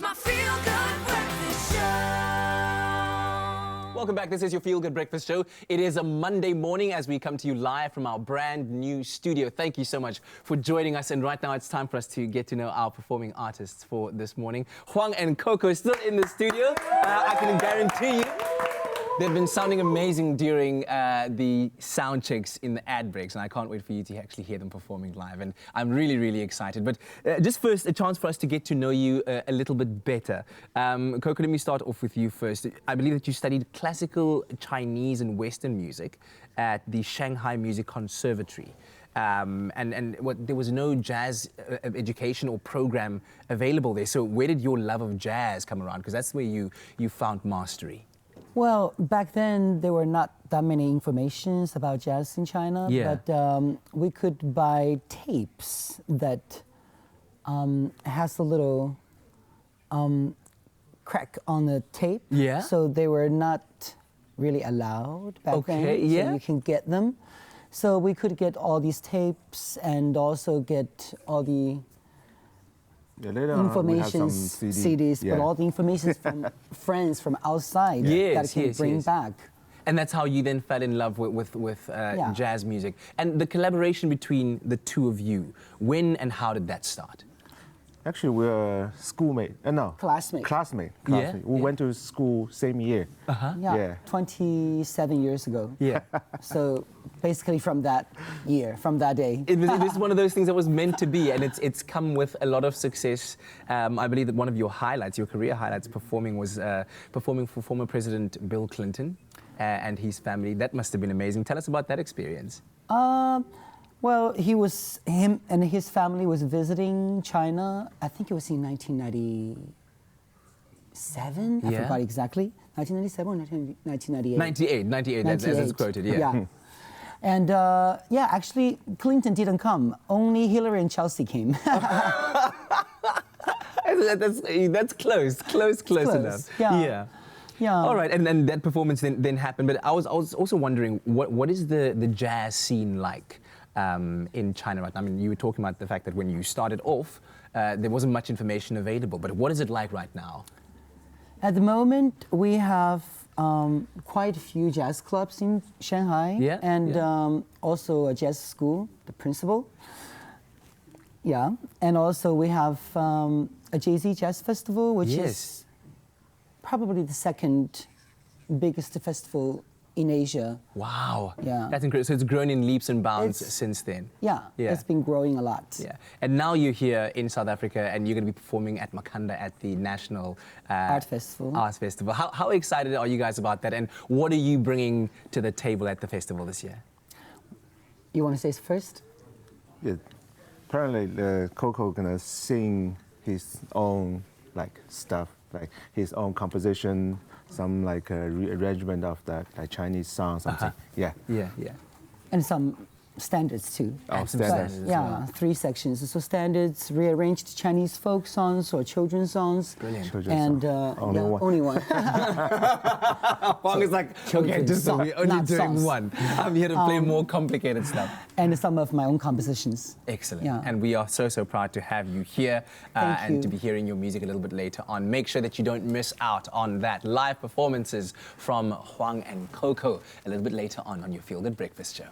my Feel Good Breakfast Show. Welcome back. This is your Feel Good Breakfast Show. It is a Monday morning as we come to you live from our brand new studio. Thank you so much for joining us. And right now it's time for us to get to know our performing artists for this morning. Huang and Coco are still in the studio. I can guarantee you they've been sounding amazing during the sound checks in the ad breaks, and I can't wait for you to actually hear them performing live. And I'm really, really excited. But just first, a chance for us to get to know you a little bit better. Coco, let me start off with you first. I believe that you studied classical Chinese and Western music at the Shanghai Music Conservatory. There was no jazz education or program available there. So where did your love of jazz come around? Because that's where you found mastery. Well, back then there were not that many informations about jazz in China, but we could buy tapes that has a little crack on the tape. Yeah. So they were not really allowed back then. Okay, yeah. So you can get them. So we could get all these tapes and also get all the information CDs, but all the information from friends from outside that can bring back. And that's how you then fell in love with jazz music. And the collaboration between the two of you, when and how did that start? Actually, we're schoolmates. No, classmate. We went to school same year. 27 years ago. Yeah. So basically from that year, from that day. It was one of those things that was meant to be, and it's come with a lot of success. I believe that one of your highlights, your career highlights performing was performing for former President Bill Clinton and his family. That must have been amazing. Tell us about that experience. Well, him and his family was visiting China. I think it was in 1997. I forgot exactly. 1997 or 1998? 98. That's quoted. Yeah. And actually, Clinton didn't come. Only Hillary and Chelsea came. That's close enough. Yeah. All right, and then that performance then happened. But I was also wondering, what is the jazz scene like in China right now? I mean, you were talking about the fact that when you started off, there wasn't much information available. But what is it like right now? At the moment, we have quite a few jazz clubs in Shanghai, and also a jazz school, the principal. Yeah, and also we have a Jazz Festival, which is probably the second biggest festival in Asia. Wow. Yeah. That's incredible. So it's grown in leaps and bounds since then. Yeah, it's been growing a lot. Yeah. And now you're here in South Africa and you're going to be performing at Makhanda at the National Art Festival. How excited are you guys about that, and what are you bringing to the table at the festival this year? You want to say it first? Yeah. Apparently, Coco gonna sing his own stuff, like his own composition, some rearrangement of that Chinese song, something. Yeah. And some standards too. Oh, standards. Yeah, 3 sections. So standards, rearranged Chinese folk songs or children's songs. Brilliant. And only one. Huang is like, okay, we're only doing one. I'm here to play more complicated stuff. And some of my own compositions. Excellent. Yeah. And we are so proud to have you here and to be hearing your music a little bit later on. Make sure that you don't miss out on that. Live performances from Huang and Coco a little bit later on your Feel Good Breakfast Show.